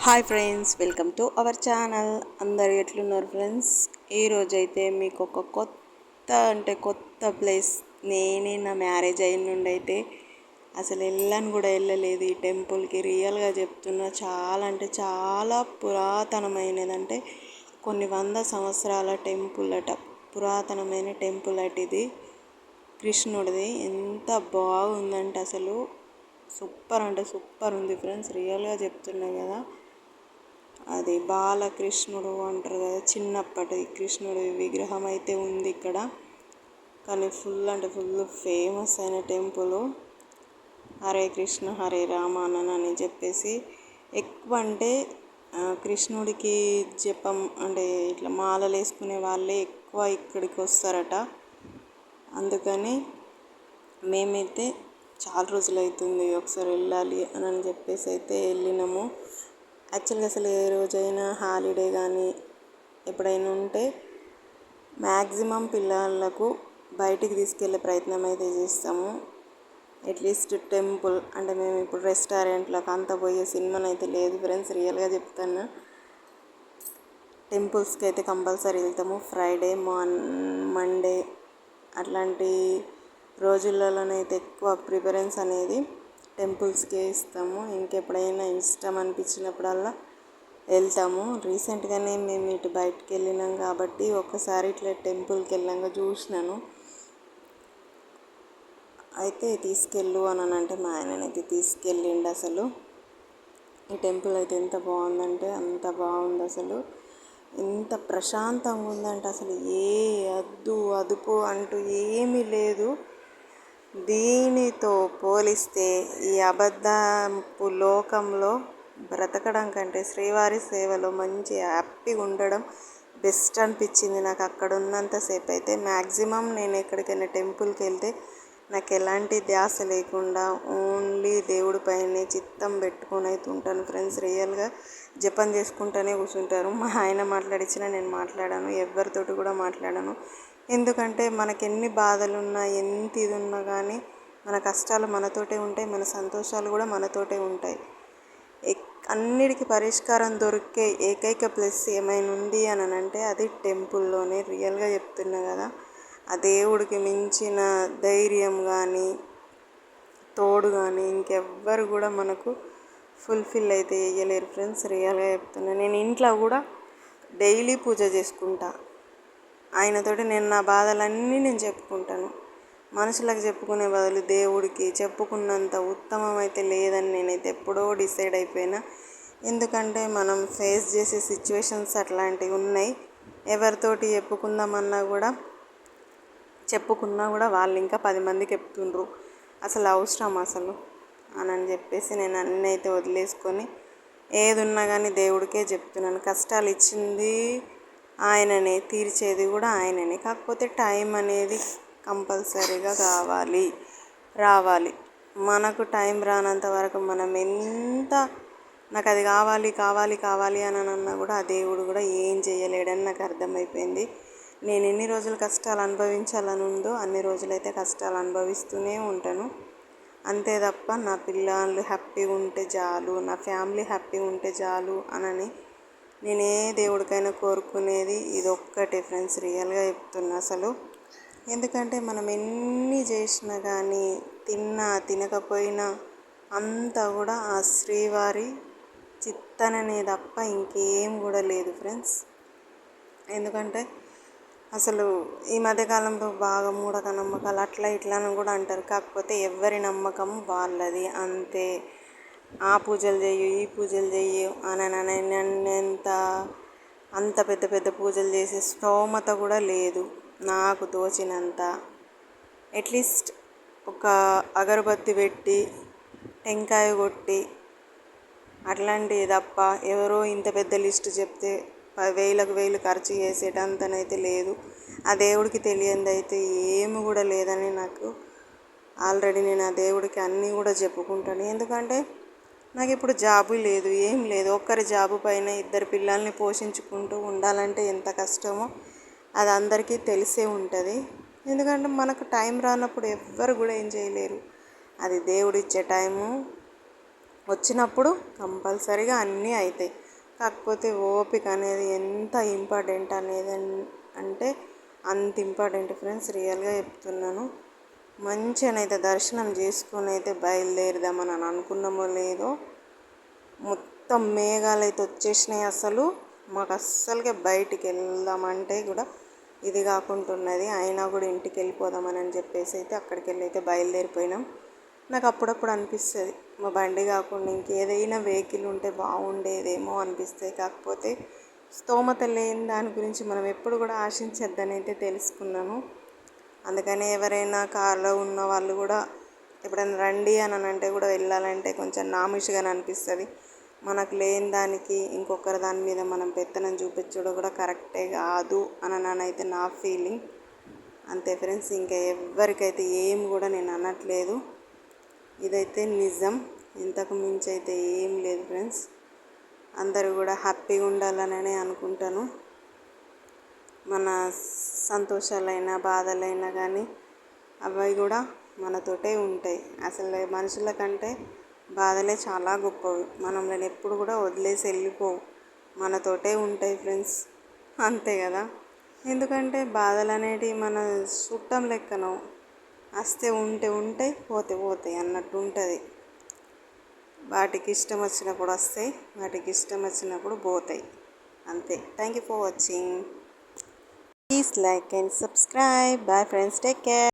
Hi friends, welcome to our channel. అందరు ఎట్లున్నారు friends? ఈరోజైతే మీకు ఒక కొత్త ప్లేస్. నేనే నా మ్యారేజ్ అయిన నుండి అయితే అసలు వెళ్ళని కూడా వెళ్ళలేదు ఈ టెంపుల్కి. రియల్గా చెప్తున్నా, చాలా అంటే చాలా పురాతనమైనది. అంటే కొన్ని 100 సంవత్సరాల టెంపుల్ అట. పురాతనమైన టెంపుల్ అట ఇది, కృష్ణుడిది. ఎంత బాగుందంటే అసలు సూపర్ అంటే సూపర్ ఉంది ఫ్రెండ్స్. రియల్గా చెప్తున్నా కదా. అది బాలకృష్ణుడు అంటారు కదా, చిన్నప్పటి కృష్ణుడి విగ్రహం అయితే ఉంది ఇక్కడ. కానీ ఫుల్ అంటే ఫుల్ ఫేమస్ అయిన టెంపుల్. హరే కృష్ణ హరే రామ అని చెప్పేసి ఎక్కువ అంటే కృష్ణుడికి జపం అంటే ఇట్లా మాలలు వేసుకునే వాళ్ళే ఎక్కువ ఇక్కడికి వస్తారట. అందుకని మేమైతే చాలా రోజులు అవుతుంది ఒకసారి వెళ్ళాలి అని చెప్పేసి అయితే వెళ్ళినాము. యాక్చువల్గా అసలు ఏ రోజైనా హాలిడే కానీ ఎప్పుడైనా ఉంటే మ్యాక్సిమం పిల్లలకు బయటికి తీసుకెళ్ళే ప్రయత్నం అయితే చేస్తాము. అట్లీస్ట్ టెంపుల్ అంటే మేము ఇప్పుడు రెస్టారెంట్లకు అంత పోయే సినిమాని అయితే లేదు ఫ్రెండ్స్. రియల్గా చెప్తాను, టెంపుల్స్కి అయితే కంపల్సరీ వెళ్తాము. ఫ్రైడే మండే అట్లాంటి రోజులలోనైతే ఎక్కువ ప్రిఫరెన్స్ అనేది టెంపుల్స్కే ఇస్తాము. ఇంకెప్పుడైనా ఇష్టం అనిపించినప్పుడల్లా వెళ్తాము. రీసెంట్గానే మేము ఇటు బయటికి వెళ్ళినాం కాబట్టి ఒక్కసారి ఇట్లా టెంపుల్కి వెళ్ళాక చూసినాను. అయితే తీసుకెళ్ళు అని అంటే మా ఆయననైతే తీసుకెళ్ళిండు. అసలు ఈ టెంపుల్ అయితే ఎంత బాగుందంటే అంత బాగుంది. అసలు ఎంత ప్రశాంతంగా ఉందంటే అసలు ఏ అదుపు అంటూ ఏమీ లేదు. దీనితో పోలిస్తే ఈ అబద్ధపు లోకంలో బ్రతకడం కంటే శ్రీవారి సేవలో మంచి హ్యాపీగా ఉండడం బెస్ట్ అనిపించింది నాకు. అక్కడ ఉన్నంతసేపు అయితే మ్యాక్సిమం నేను ఎక్కడికైనా టెంపుల్కి వెళ్తే నాకు ఎలాంటి ధ్యాస లేకుండా ఓన్లీ దేవుడి పైనే చిత్తం పెట్టుకొని అయితే ఉంటాను ఫ్రెండ్స్. రియల్గా జపం చేసుకుంటూనే కూర్చుంటాను. మా ఆయన మాట్లాడించినా నేను మాట్లాడాను, ఎవరితోటి కూడా మాట్లాడాను. ఎందుకంటే మనకి ఎన్ని బాధలున్నా ఎంత ఇది ఉన్నా కానీ మన కష్టాలు మనతోటే ఉంటాయి, మన సంతోషాలు కూడా మనతోటే ఉంటాయి. అన్నిటికీ పరిష్కారం దొరికే ఏకైక ప్లేస్ ఏమైనా ఉంది అని అంటే అది టెంపుల్లోనే. రియల్గా చెప్తున్నా కదా. ఆ దేవుడికి మించిన ధైర్యం కానీ తోడు కానీ ఇంకెవ్వరు కూడా మనకు ఫుల్ఫిల్ అయితే చేయలేరు ఫ్రెండ్స్. రియల్గా చెప్తున్నా, నేను ఇంట్లో కూడా డైలీ పూజ చేసుకుంటా. ఆయనతోటి నేను నా బాధలన్నీ నేను చెప్పుకుంటాను. మనుషులకు చెప్పుకునే బదులు దేవుడికి చెప్పుకున్నంత ఉత్తమం అయితే లేదని నేనైతే ఎప్పుడో డిసైడ్ అయిపోయినా. ఎందుకంటే మనం ఫేస్ చేసే సిచ్యువేషన్స్ అట్లాంటివి ఉన్నాయి. ఎవరితోటి చెప్పుకున్నా కూడా వాళ్ళు ఇంకా 10 మందికి చెప్తుండ్రు. అసలు అవసరం అసలు అని చెప్పేసి నేను అన్నీ అయితే వదిలేసుకొని ఏది ఉన్నా కానీ దేవుడికే చెప్తున్నాను. కష్టాలు ఇచ్చింది ఆయననే, తీర్చేది కూడా ఆయననే. కాకపోతే టైం అనేది కంపల్సరీగా రావాలి. మనకు టైం రానంత వరకు మనం ఎంత నాకు అది కావాలి కావాలి కావాలి అని అన్నా కూడా ఆ దేవుడు కూడా ఏం చేయలేడని నాకు అర్థమైపోయింది. నేను ఎన్ని రోజులు కష్టాలు అనుభవించాలని ఉందో అన్ని రోజులైతే కష్టాలు అనుభవిస్తూనే ఉంటాను. అంతే తప్ప నా పిల్లలు హ్యాపీగా ఉంటే చాలు, నా ఫ్యామిలీ హ్యాపీగా ఉంటే చాలు అని నేనే దేవుడికైనా కోరుకునేది ఇది ఒక్కటే ఫ్రెండ్స్. రియల్గా చెప్తున్నా అసలు. ఎందుకంటే మనం ఎన్ని చేసినా కానీ తినకపోయినా అంతా కూడా ఆ శ్రీవారి చిత్తననే తప్ప ఇంకేం కూడా లేదు ఫ్రెండ్స్. ఎందుకంటే అసలు ఈ మధ్యకాలంలో బాగా మూఢక నమ్మకాలు అట్లా ఇట్లా అని కూడా అంటారు. కాకపోతే ఎవరి నమ్మకం వాళ్ళది అంతే. ఆ పూజలు చెయ్యి ఈ పూజలు చెయ్యి అనేంత అంత పెద్ద పెద్ద పూజలు చేసే స్తోమత కూడా లేదు నాకు తోచినంత. అట్లీస్ట్ ఒక అగరబత్తి పెట్టి టెంకాయ కొట్టి అట్లాంటివి తప్ప ఎవరో ఇంత పెద్ద లిస్టు చెప్తే 1000 ఖర్చు చేసేటంతనైతే లేదు. ఆ దేవుడికి తెలియంది అయితే ఏమి కూడా లేదని నాకు ఆల్రెడీ నేను ఆ దేవుడికి అన్నీ కూడా చెప్పుకుంటాను. ఎందుకంటే నాకు ఇప్పుడు జాబు లేదు, ఏం లేదు. ఒక్కరి జాబు పైన 2 పిల్లల్ని పోషించుకుంటూ ఉండాలంటే ఎంత కష్టమో అది అందరికీ తెలిసే ఉంటుంది. ఎందుకంటే మనకు టైం రానప్పుడు ఎవ్వరు కూడా ఏం చేయలేరు. అది దేవుడిచ్చే టైము వచ్చినప్పుడు కంపల్సరీగా అన్నీ అవుతాయి. కాకపోతే ఓపిక అనేది ఎంత ఇంపార్టెంట్ అనేది అంటే అంత ఇంపార్టెంట్ ఫ్రెండ్స్, రియల్గా చెప్తున్నాను. మంచిగానైతే దర్శనం చేసుకొని అయితే బయలుదేరదామని అనుకున్నామో లేదో, మొత్తం మేఘాలు అయితే వచ్చేసినాయి. అసలు మాకు అస్సలుగా బయటికి వెళ్దామంటే కూడా ఇది కాకుంటున్నది. అయినా కూడా ఇంటికి వెళ్ళిపోదామని చెప్పేసి అయితే అక్కడికి వెళ్ళి అయితే బయలుదేరిపోయినాం. నాకు అప్పుడప్పుడు అనిపిస్తుంది మా బండి కాకుండా ఇంకేదైనా వెహికల్ ఉంటే బాగుండేదేమో అనిపిస్తుంది. కాకపోతే స్తోమత లేని దాని గురించి మనం ఎప్పుడు కూడా ఆశించొద్దని అయితే తెలుసుకున్నాను. అందుకని ఎవరైనా కార్లో ఉన్న వాళ్ళు కూడా ఎప్పుడైనా రండి అని అంటే కూడా వెళ్ళాలంటే కొంచెం నామిషిగానే అనిపిస్తుంది. మనకు లేని దానికి ఇంకొకరి దాని మీద మనం పెత్తనం చూపించడం కూడా కరెక్టే కాదు అని అయితే నా ఫీలింగ్. అంతే ఫ్రెండ్స్, ఇంకా ఎవరికైతే ఏం కూడా నేను అనట్లేదు. ఇదైతే నిజం, ఇంతకు మించి అయితే ఏం లేదు ఫ్రెండ్స్. అందరూ కూడా హ్యాపీగా ఉండాలనే అనుకుంటాను. మన సంతోషాలైనా బాధలైనా కానీ అవి కూడా మనతోటే ఉంటాయి. అసలు మనుషుల కంటే బాధలే చాలా గొప్పవి. మనల్ని ఎప్పుడు కూడా వదిలేసి వెళ్ళిపోవు, మనతోటే ఉంటాయి ఫ్రెండ్స్. అంతే కదా. ఎందుకంటే బాధలు అనేటివి మన చుట్టం లెక్కను, వస్తే ఉంటే ఉంటాయి, పోతే పోతాయి అన్నట్టు ఉంటుంది. వాటికి ఇష్టం వచ్చినప్పుడు వస్తాయి, వాటికి ఇష్టం వచ్చినప్పుడు పోతాయి. అంతే. Thank you for watching. Please like and subscribe. Bye friends. Take care.